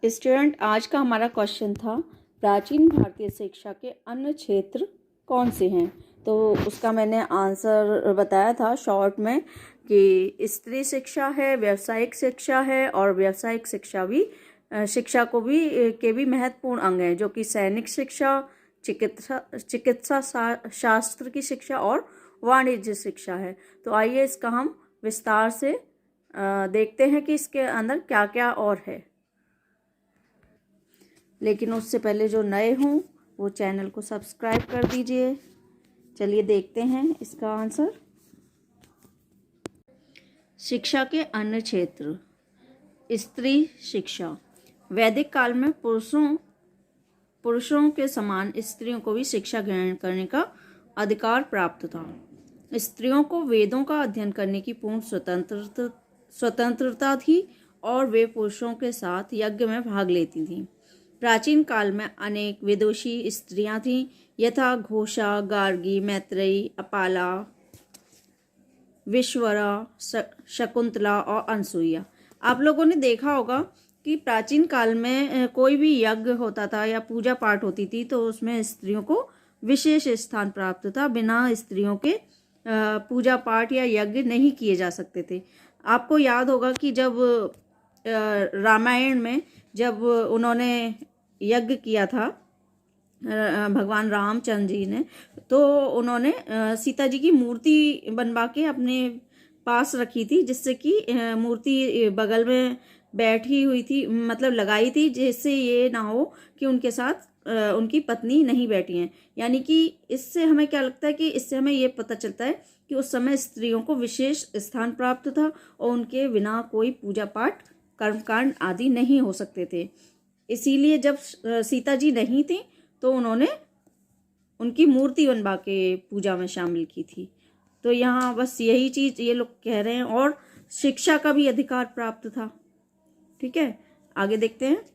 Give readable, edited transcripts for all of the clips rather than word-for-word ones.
Student, आज का हमारा क्वेश्चन था प्राचीन भारतीय शिक्षा के अन्य क्षेत्र कौन से हैं। तो उसका मैंने आंसर बताया था शॉर्ट में कि स्त्री शिक्षा है, व्यावसायिक शिक्षा है और व्यावसायिक शिक्षा भी शिक्षा को भी के भी महत्वपूर्ण अंग हैं, जो कि सैनिक शिक्षा, चिकित्सा शास्त्र की शिक्षा और वाणिज्य शिक्षा है। तो आइए इसका हम विस्तार से देखते हैं कि इसके अंदर क्या क्या और है। लेकिन उससे पहले जो नए हों वो चैनल को सब्सक्राइब कर दीजिए। चलिए देखते हैं इसका आंसर। शिक्षा के अन्य क्षेत्र। स्त्री शिक्षा। वैदिक काल में पुरुषों के समान स्त्रियों को भी शिक्षा ग्रहण करने का अधिकार प्राप्त था। स्त्रियों को वेदों का अध्ययन करने की पूर्ण स्वतंत्रता थी और वे पुरुषों के साथ यज्ञ में भाग लेती थीं। प्राचीन काल में अनेक विदुषी स्त्रियां थीं, यथा घोषा, गार्गी, मैत्रेयी, अपाला, विश्वरा, शकुंतला और अनसुईया। आप लोगों ने देखा होगा कि प्राचीन काल में कोई भी यज्ञ होता था या पूजा पाठ होती थी तो उसमें स्त्रियों को विशेष स्थान प्राप्त था। बिना स्त्रियों के पूजा पाठ या यज्ञ नहीं किए जा सकते थे। आपको याद होगा कि जब रामायण में जब उन्होंने यज्ञ किया था भगवान रामचंद्र जी ने, तो उन्होंने सीता जी की मूर्ति बनवा के अपने पास रखी थी, जिससे कि मूर्ति बगल में बैठी हुई थी, मतलब लगाई थी, जिससे ये ना हो कि उनके साथ उनकी पत्नी नहीं बैठी हैं। यानी कि इससे हमें क्या लगता है कि इससे हमें ये पता चलता है कि उस समय स्त्रियों को विशेष स्थान प्राप्त था और उनके बिना कोई पूजा पाठ, कर्मकांड आदि नहीं हो सकते थे। इसीलिए जब सीता जी नहीं थी तो उन्होंने उनकी मूर्ति बनवा के पूजा में शामिल की थी। तो यहाँ बस यही चीज़ ये लोग कह रहे हैं। और शिक्षा का भी अधिकार प्राप्त था। ठीक है, आगे देखते हैं।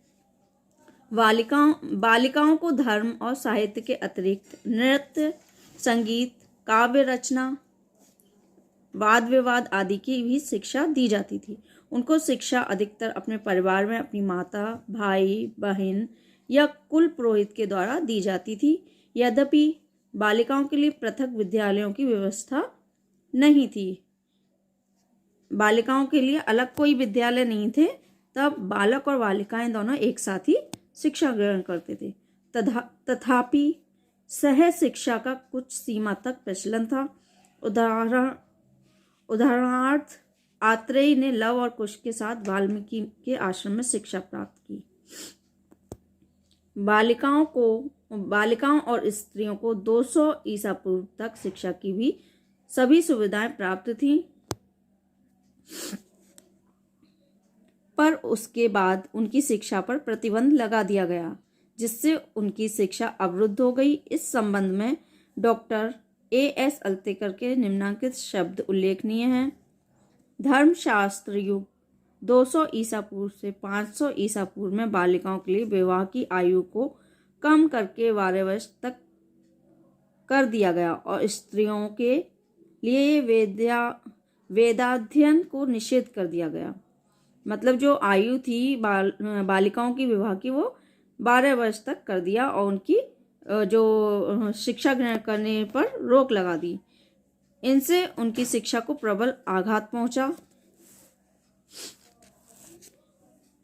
बालिकाओं को धर्म और साहित्य के अतिरिक्त नृत्य, संगीत, काव्य रचना, वाद विवाद आदि की भी शिक्षा दी जाती थी। उनको शिक्षा अधिकतर अपने परिवार में अपनी माता, भाई, बहन या कुल पुरोहित के द्वारा दी जाती थी। यद्यपि बालिकाओं के लिए पृथक विद्यालयों की व्यवस्था नहीं थी। बालिकाओं के लिए अलग कोई विद्यालय नहीं थे। तब बालक और बालिकाएं दोनों एक साथ ही शिक्षा ग्रहण करते थे। तथापि सह शिक्षा का कुछ सीमा तक प्रचलन था। उदाहरणार्थ आत्रेय ने लव और कुश के साथ वाल्मीकि के आश्रम में शिक्षा प्राप्त की। बालिकाओं और स्त्रियों को 200 ईसा पूर्व तक शिक्षा की भी सभी सुविधाएं प्राप्त थीं, पर उसके बाद उनकी शिक्षा पर प्रतिबंध लगा दिया गया, जिससे उनकी शिक्षा अवरुद्ध हो गई। इस संबंध में डॉक्टर A.S. अल्तेकर के निम्नलिखित शब्द उल्लेखनीय हैं। धर्मशास्त्र युग 200 ईसा पूर्व से 500 ईसा पूर्व में बालिकाओं के लिए विवाह की आयु को कम करके 12 वर्ष तक कर दिया गया और स्त्रियों के लिए वेदाध्ययन को निषेध कर दिया गया। मतलब जो आयु थी बालिकाओं की विवाह की, वो 12 वर्ष तक कर दिया और उनकी जो शिक्षा ग्रहण करने पर रोक लगा दी। इनसे उनकी शिक्षा को प्रबल आघात पहुंचा।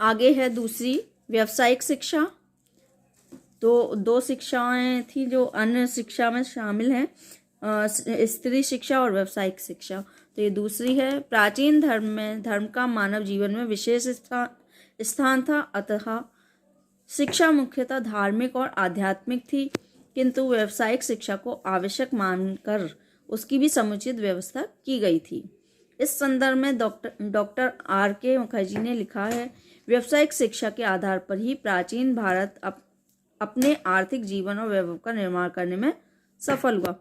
आगे है दूसरी, व्यावसायिक शिक्षा। तो दो शिक्षाएं थी जो अन्य शिक्षा में शामिल हैं, स्त्री शिक्षा और व्यावसायिक शिक्षा। तो ये दूसरी है। प्राचीन धर्म में धर्म का मानव जीवन में विशेष स्थान था, अतः शिक्षा मुख्यतः धार्मिक और आध्यात्मिक थी, किंतु व्यावसायिक शिक्षा को आवश्यक मानकर उसकी भी समुचित व्यवस्था की गई थी। इस संदर्भ में डॉक्टर R.K. मुखर्जी ने लिखा है, व्यावसायिक शिक्षा के आधार पर ही प्राचीन भारत अपने आर्थिक जीवन और वैभव का निर्माण करने में सफल हुआ।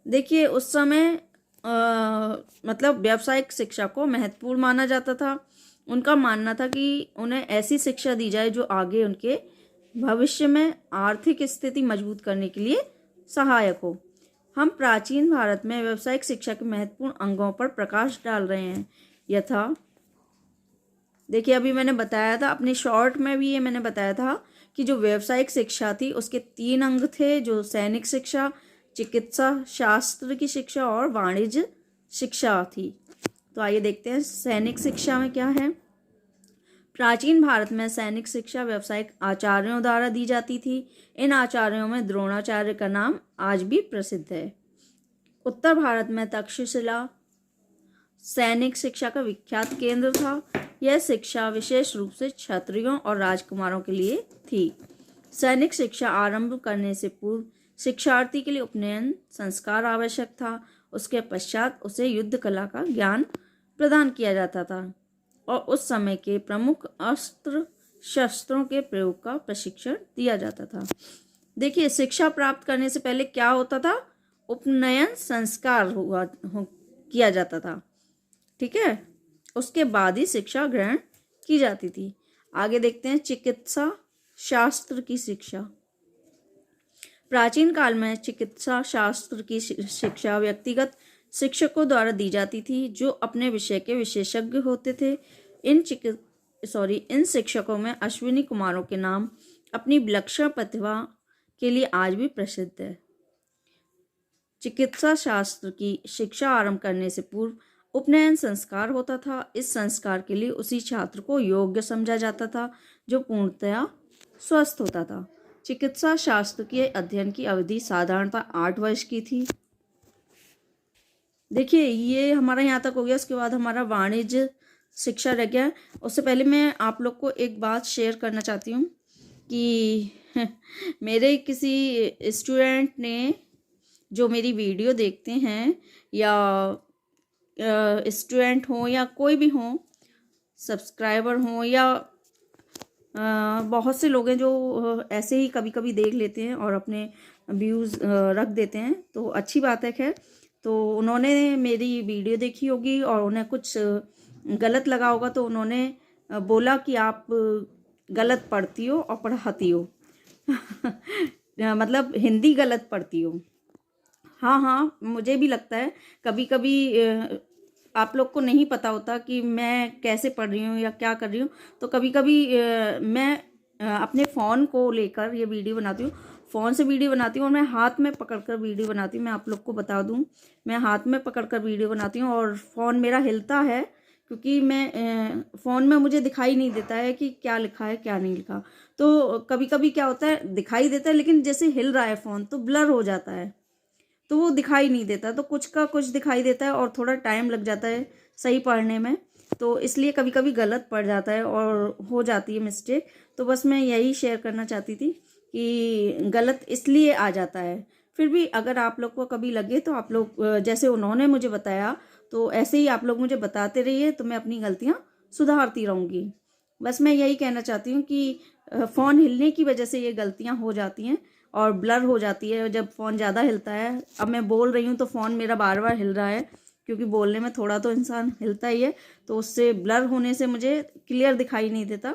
देखिए, उस समय मतलब व्यावसायिक शिक्षा को महत्वपूर्ण माना जाता था। उनका मानना था कि उन्हें ऐसी शिक्षा दी जाए जो आगे उनके भविष्य में आर्थिक स्थिति मजबूत करने के लिए सहायक हो। हम प्राचीन भारत में व्यावसायिक शिक्षा के महत्वपूर्ण अंगों पर प्रकाश डाल रहे हैं, यथा देखिए अभी मैंने बताया था अपने शॉर्ट में भी, ये मैंने बताया था कि जो व्यावसायिक शिक्षा थी उसके 3 अंग थे, जो सैनिक शिक्षा, चिकित्सा शास्त्र की शिक्षा और वाणिज्य शिक्षा थी। तो आइए देखते हैं सैनिक शिक्षा में क्या है। प्राचीन भारत में सैनिक शिक्षा व्यावसायिक आचार्यों द्वारा दी जाती थी। इन आचार्यों में द्रोणाचार्य का नाम आज भी प्रसिद्ध है। उत्तर भारत में तक्षशिला सैनिक शिक्षा का विख्यात केंद्र था। यह शिक्षा विशेष रूप से क्षत्रियों और राजकुमारों के लिए थी। सैनिक शिक्षा आरंभ करने से पूर्व शिक्षार्थी के लिए उपनयन संस्कार आवश्यक था। उसके पश्चात उसे युद्ध कला का ज्ञान प्रदान किया जाता था और उस समय के प्रमुख अस्त्र शस्त्रों के प्रयोग का प्रशिक्षण दिया जाता था। देखिए शिक्षा प्राप्त करने से पहले क्या होता था, उपनयन संस्कार किया जाता था, ठीक है, उसके बाद ही शिक्षा ग्रहण की जाती थी। आगे देखते हैं चिकित्सा शास्त्र की शिक्षा। प्राचीन काल में चिकित्सा शास्त्र की शिक्षा व्यक्तिगत शिक्षकों द्वारा दी जाती थी जो अपने विषय के विशेषज्ञ होते थे। इन शिक्षकों में अश्विनी कुमारों के नाम अपनी विलक्षण प्रतिभा के लिए आज भी प्रसिद्ध है। चिकित्सा शास्त्र की शिक्षा आरंभ करने से पूर्व उपनयन संस्कार होता था। इस संस्कार के लिए उसी छात्र को योग्य समझा जाता था जो पूर्णतया स्वस्थ होता था। चिकित्सा शास्त्र के अध्ययन की अवधि साधारणतः 8 वर्ष की थी। देखिए ये हमारा यहाँ तक हो गया। उसके बाद हमारा वाणिज्य शिक्षा रह गया। उससे पहले मैं आप लोग को एक बात शेयर करना चाहती हूँ कि मेरे किसी स्टूडेंट ने, जो मेरी वीडियो देखते हैं या स्टूडेंट हो या कोई भी हो, सब्सक्राइबर हो या बहुत से लोग हैं जो ऐसे ही कभी कभी देख लेते हैं और अपने व्यूज़ रख देते हैं, तो अच्छी बात है। खैर, तो उन्होंने मेरी वीडियो देखी होगी और उन्हें कुछ गलत लगा होगा, तो उन्होंने बोला कि आप गलत पढ़ती हो और पढ़ाती हो मतलब हिंदी गलत पढ़ती हो। हाँ, मुझे भी लगता है कभी कभी आप लोग को नहीं पता होता कि मैं कैसे पढ़ रही हूँ या क्या कर रही हूँ। तो कभी कभी मैं अपने फ़ोन को लेकर ये वीडियो बनाती हूँ, फ़ोन से वीडियो बनाती हूँ और मैं हाथ में पकड़कर वीडियो बनाती हूँ। मैं आप लोग को बता दूँ, मैं हाथ में पकड़कर वीडियो बनाती हूँ और फ़ोन मेरा हिलता है क्योंकि मैं फ़ोन में मुझे दिखाई नहीं देता है कि क्या लिखा है क्या नहीं लिखा। तो कभी कभी क्या होता है, दिखाई देता है लेकिन जैसे हिल रहा है फ़ोन तो ब्लर हो जाता है, तो वो दिखाई नहीं देता। तो कुछ का कुछ दिखाई देता है और थोड़ा टाइम लग जाता है सही पढ़ने में, तो इसलिए कभी कभी गलत पढ़ जाता है और हो जाती है मिस्टेक। तो बस मैं यही शेयर करना चाहती थी कि गलत इसलिए आ जाता है। फिर भी अगर आप लोग को कभी लगे तो आप लोग जैसे उन्होंने मुझे बताया तो ऐसे ही आप लोग मुझे बताते रहिए, तो मैं अपनी गलतियाँ सुधारती रहूँगी। बस मैं यही कहना चाहती हूँ कि फ़ोन हिलने की वजह से ये गलतियाँ हो जाती हैं और ब्लर हो जाती है जब फ़ोन ज़्यादा हिलता है। अब मैं बोल रही हूँ तो फ़ोन मेरा बार बार हिल रहा है क्योंकि बोलने में थोड़ा तो इंसान हिलता ही है, तो उससे ब्लर होने से मुझे क्लियर दिखाई नहीं देता।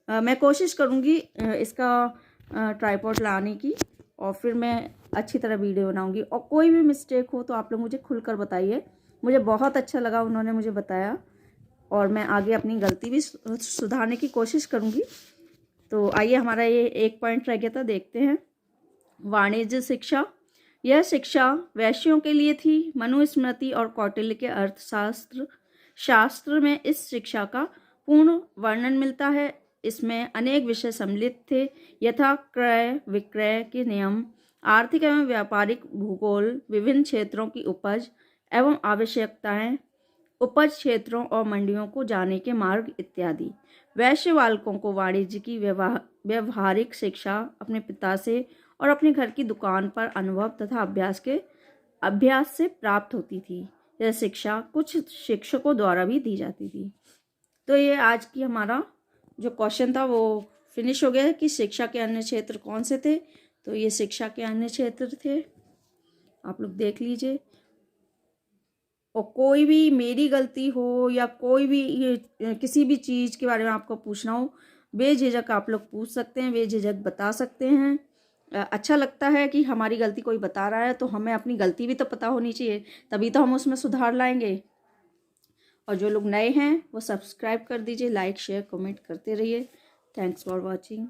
मैं कोशिश करूँगी इसका ट्राइपॉड लाने की और फिर मैं अच्छी तरह वीडियो बनाऊँगी। और कोई भी मिस्टेक हो तो आप लोग मुझे खुलकर बताइए। मुझे बहुत अच्छा लगा उन्होंने मुझे बताया और मैं आगे अपनी गलती भी सुधारने की कोशिश करूँगी। तो आइए, हमारा ये एक पॉइंट रह गया था, देखते हैं वाणिज्य शिक्षा। यह शिक्षा वैश्यों के लिए थी। मनुस्मृति और कौटिल्य के अर्थशास्त्र शास्त्र में इस शिक्षा का पूर्ण वर्णन मिलता है। इसमें अनेक विषय सम्मिलित थे, यथा क्रय विक्रय के नियम, आर्थिक एवं व्यापारिक भूगोल, विभिन्न क्षेत्रों की उपज एवं आवश्यकताएं, उपज क्षेत्रों और मंडियों को जाने के मार्ग इत्यादि। वैश्य बालकों को वाणिज्य की व्यवहारिक शिक्षा अपने पिता से और अपने घर की दुकान पर अनुभव तथा अभ्यास से प्राप्त होती थी। यह शिक्षा कुछ शिक्षकों द्वारा भी दी जाती थी। तो ये आज की हमारा जो क्वेश्चन था वो फिनिश हो गया कि शिक्षा के अन्य क्षेत्र कौन से थे। तो ये शिक्षा के अन्य क्षेत्र थे, आप लोग देख लीजिए। और कोई भी मेरी गलती हो या कोई भी किसी भी चीज़ के बारे में आपको पूछना हो, बेझिझक आप लोग पूछ सकते हैं, बेझिझक बता सकते हैं। अच्छा लगता है कि हमारी गलती कोई बता रहा है, तो हमें अपनी गलती भी तो पता होनी चाहिए, तभी तो हम उसमें सुधार लाएंगे। और जो लोग नए हैं वो सब्सक्राइब कर दीजिए, लाइक शेयर कमेंट करते रहिए। Thanks for watching.